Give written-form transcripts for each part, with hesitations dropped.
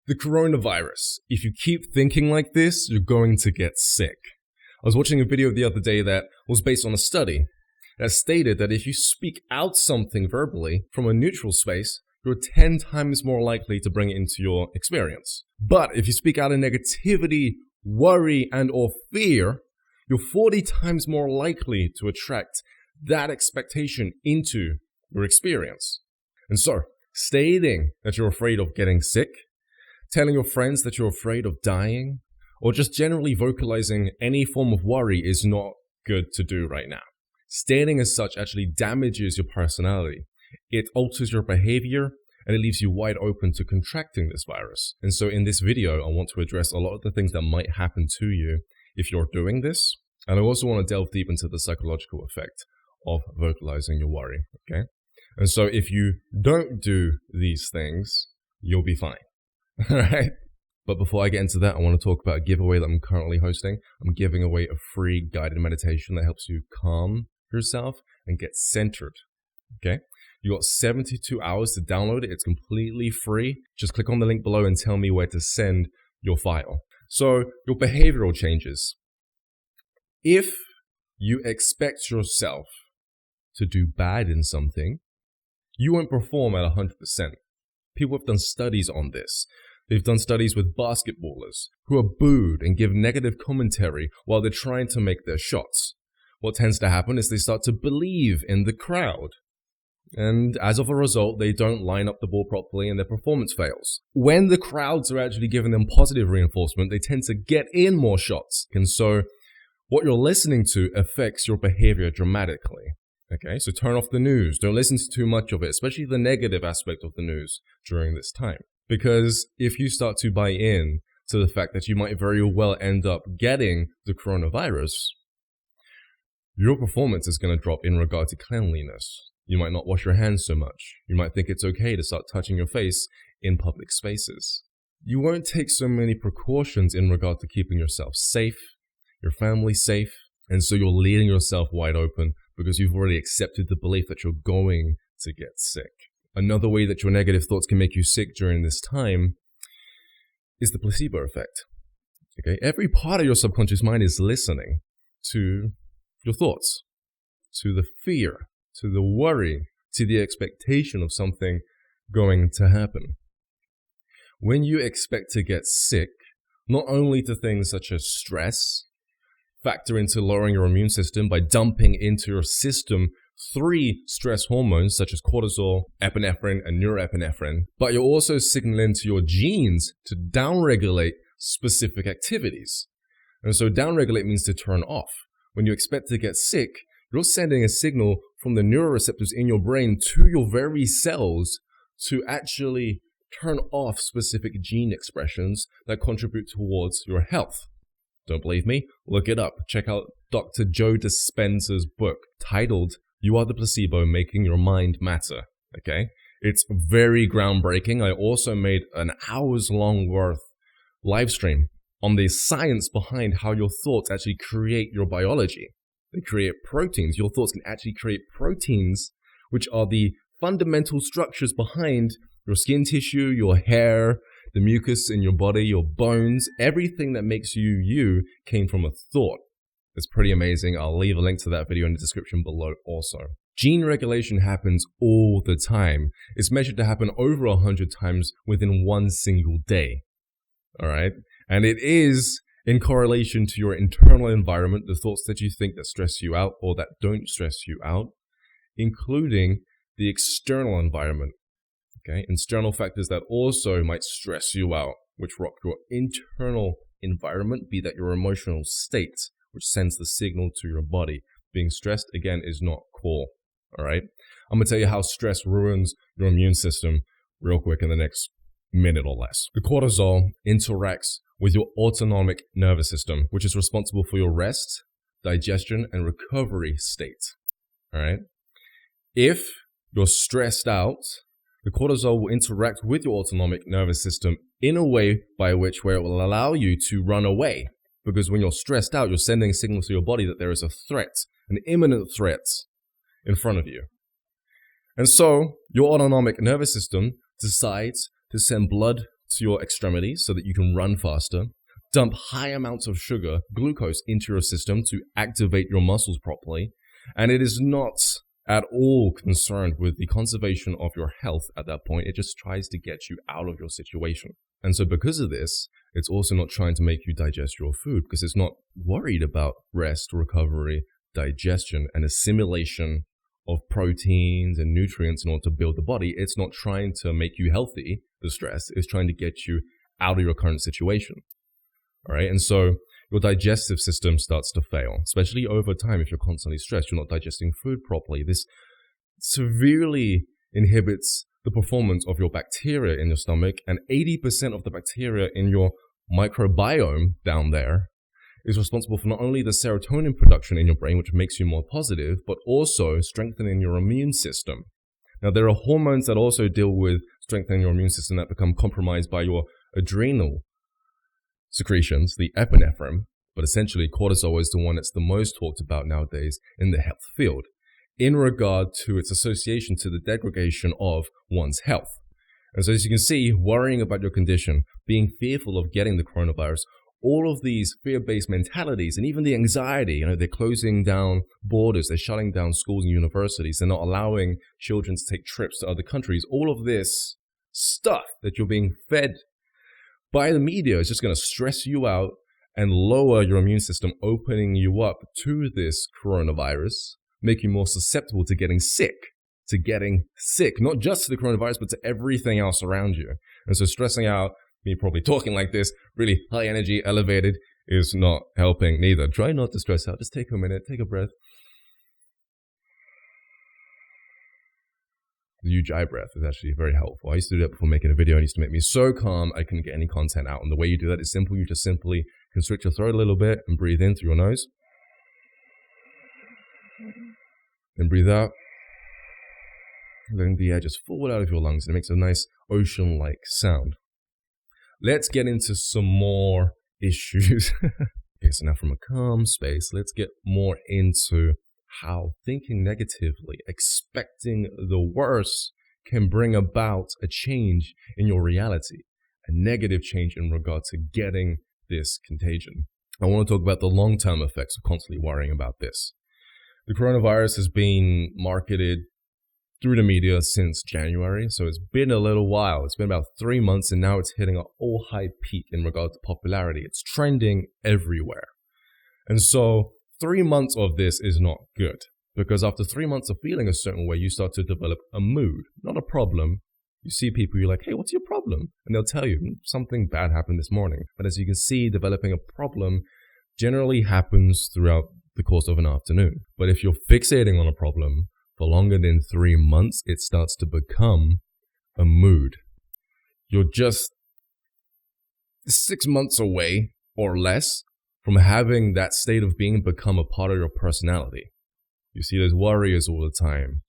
The coronavirus. If you keep thinking like this, you're going to get sick. I was watching a video the other day that was based on a study that stated that if you speak out something verbally from a neutral space, you're 10 times more likely to bring it into your experience. But if you speak out in negativity, worry, and or fear, you're 40 times more likely to attract that expectation into your experience. And so, stating that you're afraid of getting sick, telling your friends that you're afraid of dying, or just generally vocalizing any form of worry is not good to do right now. Stating as such actually damages your personality. It alters your behavior, and it leaves you wide open to contracting this virus. And so in this video, I want to address a lot of the things that might happen to you if you're doing this. And I also want to delve deep into the psychological effect of vocalizing your worry, okay? And so if you don't do these things, you'll be fine. Alright? But before I get into that, I want to talk about a giveaway that I'm currently hosting. I'm giving away a free guided meditation that helps you calm yourself and get centered. Okay? You got 72 hours to download it. It's completely free. Just click on the link below and tell me where to send your file. So, your behavioral changes. If you expect yourself to do bad in something, you won't perform at 100%. People have done studies on this. They've done studies with basketballers who are booed and give negative commentary while they're trying to make their shots. What tends to happen is they start to believe in the crowd. And as of a result, they don't line up the ball properly and their performance fails. When the crowds are actually giving them positive reinforcement, they tend to get in more shots. And so what you're listening to affects your behavior dramatically. Okay, so turn off the news. Don't listen to too much of it, especially the negative aspect of the news during this time. Because if you start to buy in to the fact that you might very well end up getting the coronavirus, your performance is going to drop in regard to cleanliness. You might not wash your hands so much. You might think it's okay to start touching your face in public spaces. You won't take so many precautions in regard to keeping yourself safe, your family safe, and so you're leaving yourself wide open because you've already accepted the belief that you're going to get sick. Another way that your negative thoughts can make you sick during this time is the placebo effect. Okay, every part of your subconscious mind is listening to your thoughts, to the fear, to the worry, to the expectation of something going to happen. When you expect to get sick, not only to things such as stress, factor into lowering your immune system by dumping into your system 3 stress hormones such as cortisol, epinephrine, and norepinephrine, but you're also signaling to your genes to downregulate specific activities. And so downregulate means to turn off. When you expect to get sick, you're sending a signal from the neuroreceptors in your brain to your very cells to actually turn off specific gene expressions that contribute towards your health. Don't believe me? Look it up. Check out Dr. Joe Dispenza's book titled You Are the Placebo, Making Your Mind Matter. Okay? It's very groundbreaking. I also made an hours-long worth live stream on the science behind how your thoughts actually create your biology. They create proteins. Your thoughts can actually create proteins, which are the fundamental structures behind your skin tissue, your hair, the mucus in your body, your bones. Everything that makes you you came from a thought. It's pretty amazing. I'll leave a link to that video in the description below also. Gene regulation happens all the time. It's measured to happen over 100 times within one single day. All right? And it is in correlation to your internal environment, the thoughts that you think that stress you out or that don't stress you out, including the external environment. Okay? External factors that also might stress you out, which rock your internal environment, be that your emotional state, which sends the signal to your body. Being stressed, again, is not cool. All right? I'm going to tell you how stress ruins your immune system real quick in the next minute or less. The cortisol interacts with your autonomic nervous system, which is responsible for your rest, digestion, and recovery state. All right? If you're stressed out, the cortisol will interact with your autonomic nervous system in a way where it will allow you to run away. Because when you're stressed out, you're sending signals to your body that there is a threat, an imminent threat in front of you. And so your autonomic nervous system decides to send blood to your extremities so that you can run faster, dump high amounts of sugar, glucose, into your system to activate your muscles properly, and it is not at all concerned with the conservation of your health at that point. It just tries to get you out of your situation. And so because of this, it's also not trying to make you digest your food because it's not worried about rest, recovery, digestion, and assimilation of proteins and nutrients in order to build the body. It's not trying to make you healthy, the stress. It's trying to get you out of your current situation. All right. And so your digestive system starts to fail, especially over time. If you're constantly stressed, you're not digesting food properly. This severely inhibits the performance of your bacteria in your stomach, and 80% of the bacteria in your microbiome down there is responsible for not only the serotonin production in your brain, which makes you more positive, but also strengthening your immune system. Now, there are hormones that also deal with strengthening your immune system that become compromised by your adrenal secretions, the epinephrine, but essentially cortisol is the one that's the most talked about nowadays in the health field in regard to its association to the degradation of one's health. And so as you can see, worrying about your condition, being fearful of getting the coronavirus, all of these fear-based mentalities and even the anxiety, they're closing down borders, they're shutting down schools and universities, they're not allowing children to take trips to other countries. All of this stuff that you're being fed by the media is just going to stress you out and lower your immune system, opening you up to this coronavirus, make you more susceptible to getting sick, not just to the coronavirus, but to everything else around you. And so stressing out, me probably talking like this, really high energy, elevated, is not helping neither. Try not to stress out. Just take a minute, take a breath. The Ujjayi breath is actually very helpful. I used to do that before making a video, and it used to make me so calm I couldn't get any content out. And the way you do that is simple. You just simply constrict your throat a little bit and breathe in through your nose. Then breathe out, letting the air just fall out of your lungs, and it makes a nice ocean-like sound. Let's get into some more issues. Okay, so now from a calm space, let's get more into how thinking negatively, expecting the worst, can bring about a change in your reality, a negative change in regard to getting this contagion. I want to talk about the long-term effects of constantly worrying about this. The coronavirus has been marketed through the media since January, so it's been a little while. It's been about 3 months, and now it's hitting an all-high peak in regard to popularity. It's trending everywhere. And so 3 months of this is not good, because after 3 months of feeling a certain way, you start to develop a mood, not a problem. You see people, you're like, hey, what's your problem? And they'll tell you, something bad happened this morning. But as you can see, developing a problem generally happens throughout the course of an afternoon. But if you're fixating on a problem for longer than 3 months, it starts to become a mood. You're just 6 months away or less from having that state of being become a part of your personality. You see those warriors all the time,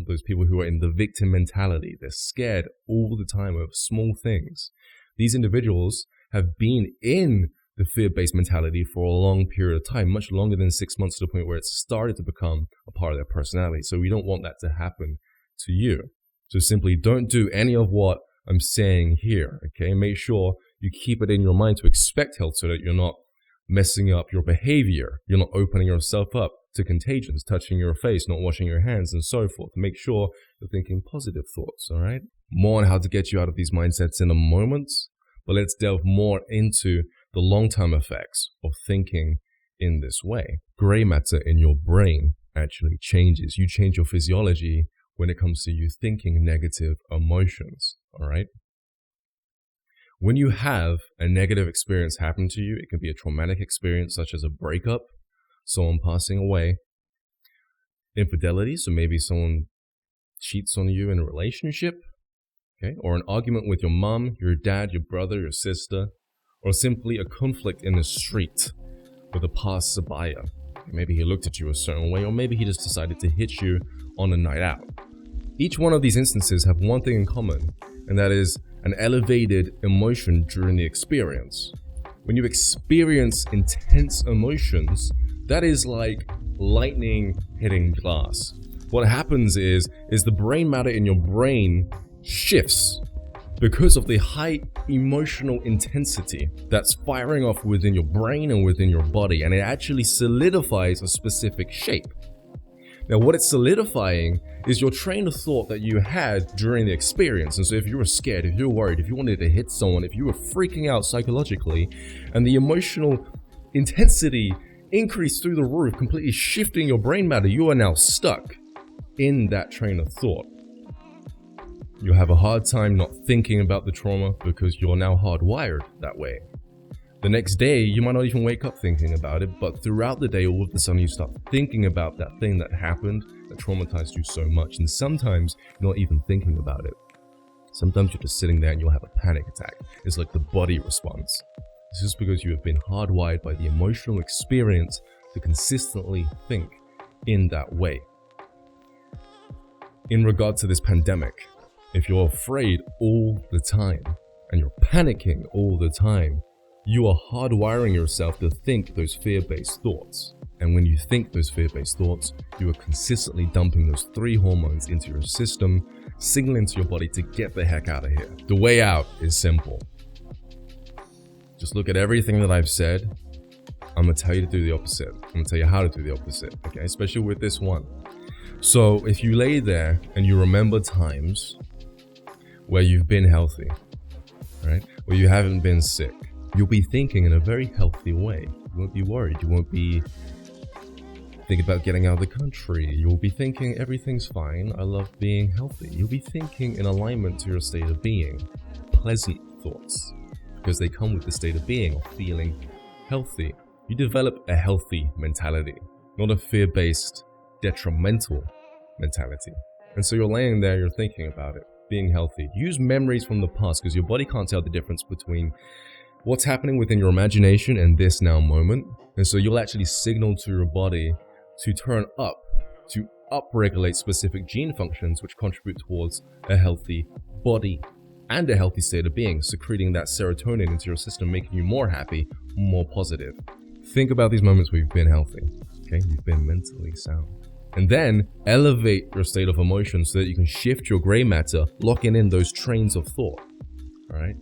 those people who are in the victim mentality. They're scared all the time of small things. These individuals have been in the fear-based mentality for a long period of time, much longer than 6 months, to the point where it started to become a part of their personality. So we don't want that to happen to you. So simply don't do any of what I'm saying here, okay? Make sure you keep it in your mind to expect health so that you're not messing up your behavior. You're not opening yourself up to contagions, touching your face, not washing your hands, and so forth. Make sure you're thinking positive thoughts, all right? More on how to get you out of these mindsets in a moment, but let's delve more into the long-term effects of thinking in this way. Gray matter in your brain actually changes. You change your physiology when it comes to you thinking negative emotions, all right? When you have a negative experience happen to you, it can be a traumatic experience such as a breakup, someone passing away, infidelity, so maybe someone cheats on you in a relationship, okay, or an argument with your mom, your dad, your brother, your sister, or simply a conflict in the street with a passerby. Maybe he looked at you a certain way, or maybe he just decided to hit you on a night out. Each one of these instances have one thing in common, and that is an elevated emotion during the experience. When you experience intense emotions, that is like lightning hitting glass. What happens is the brain matter in your brain shifts because of the high emotional intensity that's firing off within your brain and within your body, and it actually solidifies a specific shape. Now, what it's solidifying is your train of thought that you had during the experience. And so if you were scared, if you were worried, if you wanted to hit someone, if you were freaking out psychologically, and the emotional intensity increased through the roof, completely shifting your brain matter, you are now stuck in that train of thought. You'll have a hard time not thinking about the trauma because you're now hardwired that way. The next day, you might not even wake up thinking about it, but throughout the day, all of a sudden you start thinking about that thing that happened that traumatized you so much. And sometimes you're not even thinking about it. Sometimes you're just sitting there and you'll have a panic attack. It's like the body response. It's just because you have been hardwired by the emotional experience to consistently think in that way. In regard to this pandemic, if you're afraid all the time and you're panicking all the time, you are hardwiring yourself to think those fear-based thoughts. And when you think those fear-based thoughts, you are consistently dumping those 3 hormones into your system, signaling to your body to get the heck out of here. The way out is simple. Just look at everything that I've said. I'm gonna tell you to do the opposite. I'm gonna tell you how to do the opposite, okay? Especially with this one. So if you lay there and you remember times where you've been healthy, right? Where you haven't been sick, you'll be thinking in a very healthy way. You won't be worried. You won't be thinking about getting out of the country. You'll be thinking everything's fine. I love being healthy. You'll be thinking in alignment to your state of being. Pleasant thoughts, because they come with the state of being or feeling healthy. You develop a healthy mentality, not a fear-based, detrimental mentality. And so you're laying there, you're thinking about it, being healthy. Use memories from the past because your body can't tell the difference between what's happening within your imagination and this now moment. And so you'll actually signal to your body to turn up, to upregulate specific gene functions which contribute towards a healthy body and a healthy state of being, secreting that serotonin into your system, making you more happy, more positive. Think about these moments where you've been healthy, okay? You've been mentally sound. And then elevate your state of emotion so that you can shift your gray matter, locking in those trains of thought, all right?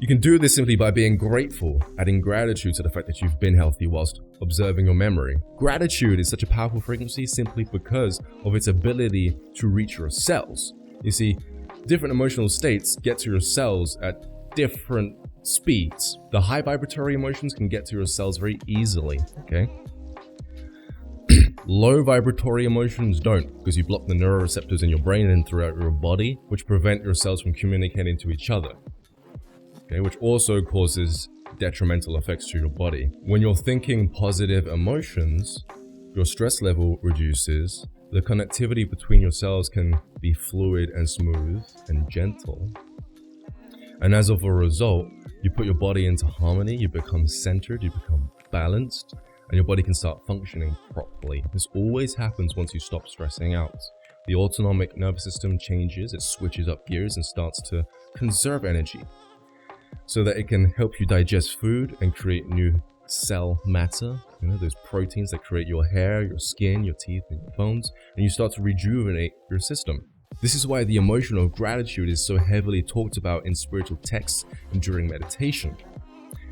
You can do this simply by being grateful, adding gratitude to the fact that you've been healthy whilst observing your memory. Gratitude is such a powerful frequency simply because of its ability to reach your cells. You see, different emotional states get to your cells at different speeds. The high vibratory emotions can get to your cells very easily, okay? Low vibratory emotions don't, because you block the neuroreceptors in your brain and throughout your body, which prevent your cells from communicating to each other. Okay, which also causes detrimental effects to your body. When you're thinking positive emotions, your stress level reduces, the connectivity between your cells can be fluid and smooth and gentle. And as of a result, you put your body into harmony, you become centered, you become balanced, and your body can start functioning properly. This always happens once you stop stressing out. The autonomic nervous system changes, it switches up gears and starts to conserve energy, so that it can help you digest food and create new cell matter, those proteins that create your hair, your skin, your teeth, and your bones, and you start to rejuvenate your system. This is why the emotion of gratitude is so heavily talked about in spiritual texts and during meditation.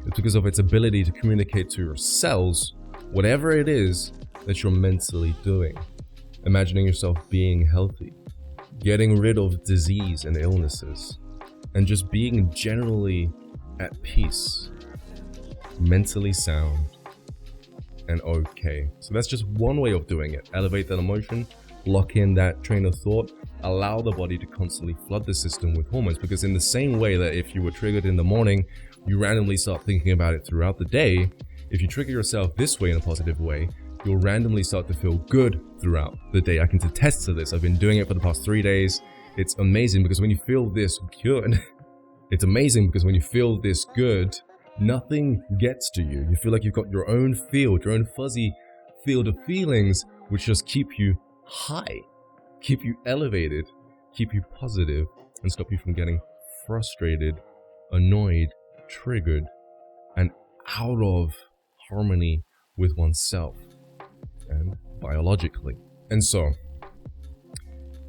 It's because of its ability to communicate to your cells whatever it is that you're mentally doing. Imagining yourself being healthy, getting rid of disease and illnesses, and just being generally at peace, mentally sound, and okay. So that's just one way of doing it. Elevate that emotion, lock in that train of thought, allow the body to constantly flood the system with hormones. Because in the same way that if you were triggered in the morning, you randomly start thinking about it throughout the day, if you trigger yourself this way in a positive way, you'll randomly start to feel good throughout the day. I can attest to this. I've been doing it for the past 3 days. It's amazing because when you feel this good, nothing gets to you. You feel like you've got your own field, your own fuzzy field of feelings, which just keep you high, keep you elevated, keep you positive, and stop you from getting frustrated, annoyed, triggered, and out of harmony with oneself and biologically. And so,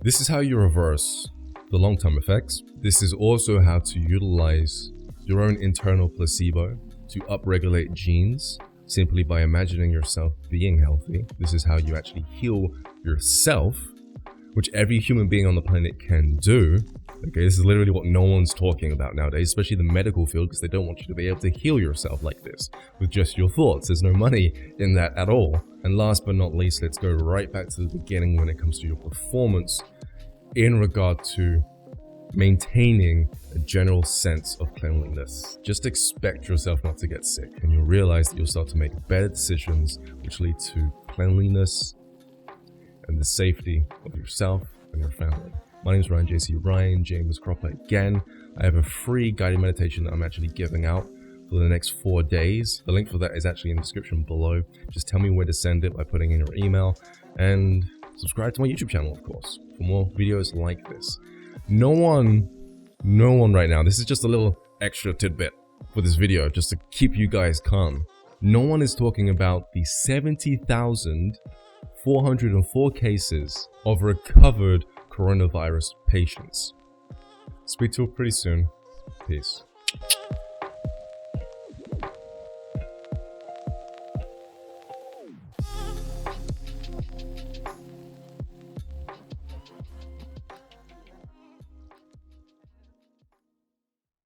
this is how you reverse the long-term effects. This is also how to utilize your own internal placebo to upregulate genes simply by imagining yourself being healthy. This is how you actually heal yourself, which every human being on the planet can do. Okay, this is literally what no one's talking about nowadays, especially the medical field, because they don't want you to be able to heal yourself like this with just your thoughts. There's no money in that at all. And last but not least, let's go right back to the beginning when it comes to your performance in regard to maintaining a general sense of cleanliness. Just expect yourself not to get sick, and you'll realize that you'll start to make better decisions, which lead to cleanliness and the safety of yourself and your family. My name is Ryan JC Ryan James Cropper again. I have a free guided meditation that I'm actually giving out for the next 4 days. The link for that is actually in the description below. Just tell me where to send it by putting in your email, and subscribe to my YouTube channel, of course, for more videos like this. No one right now, this is just a little extra tidbit for this video, just to keep you guys calm. No one is talking about the 70,404 cases of recovered coronavirus patients. Speak to you pretty soon. Peace.